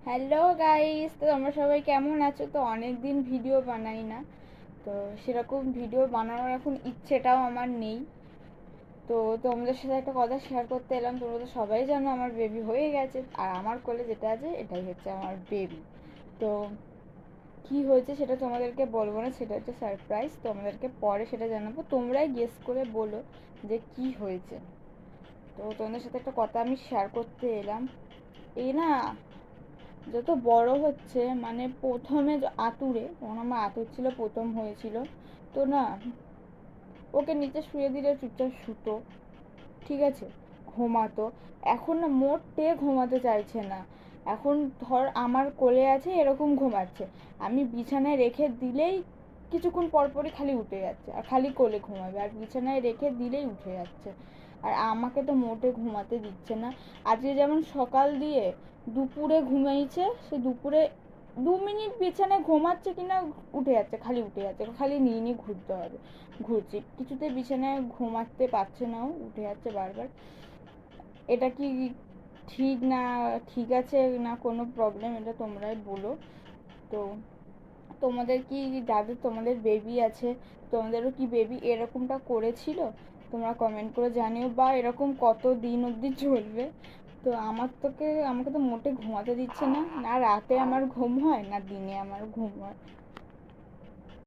Hello guys, তো তোমরা সবাই কেমন আছো? তো অনেক দিন ভিডিও বানাই না, তো সেরকম ভিডিও বানানোর এখন ইচ্ছেটাও আমার নেই। তো তোমাদের সাথে একটা কথা শেয়ার করতে এলাম। তোমরা তো সবাই জানো আমার বেবি হয়ে গেছে, আর আমার কোলে যেটা আছে এটাই হচ্ছে আমার বেবি। তো কি হয়েছে সেটা তোমাদেরকে বলবো না, সেটা হচ্ছে সারপ্রাইজ। তোমাদেরকে পরে সেটা জানাবো, তোমরাই গেস করে বলো যে কি হয়েছে। তো তোমাদের সাথে একটা কথা আমি শেয়ার করতে এলাম। এই না, যত বড় হচ্ছে মানে প্রথমে আতুরে, তখন আমার আতুর ছিল, প্রথম হয়েছিল। তো না, ওকে নিচে শুয়ে দিলে চুপচাপ শুতো, ঠিক আছে, ঘুমাতো। এখন না মোটে ঘুমাতে চাইছে না। এখন ধর আমার কোলে আছে এরকম ঘুমাচ্ছে, আমি বিছানায় রেখে দিলেই কিছুক্ষণ পরপরই খালি উঠে যাচ্ছে, আর খালি কোলে ঘুমাবে, আর বিছানায় রেখে দিলেই উঠে যাচ্ছে। আর আমাকে তো মোটে ঘুমাতে দিচ্ছে না। আজকে যেমন সকাল দিয়ে দুপুরে ঘুমিয়েছে, সে দুপুরে 2 মিনিট বিছানায় ঘুমাচ্ছে কিনা উঠে যাচ্ছে, খালি উঠে যাচ্ছে, খালি নিয়ে নিয়ে ঘুরতে হবে। ঘুরছি কিছুতে বিছানায় ঘুমাতে পারছে না, ও উঠে যাচ্ছে বারবার। এটা কি ঠিক না ঠিক আছে না কোনো প্রবলেম, এটা তোমরাই বলো। তো তোমাদের কি, যাদের তোমাদের বেবি আছে, তোমাদেরও কি বেবি এরকমটা করেছিল? তোমরা কমেন্ট করে জানিও, বা এরকম কত দিন অবধি চলবে। তো আমাকে তো মোটে ঘুমাতে দিচ্ছে না, না রাতে আমার ঘুম হয় না দিনে আমার ঘুম হয়।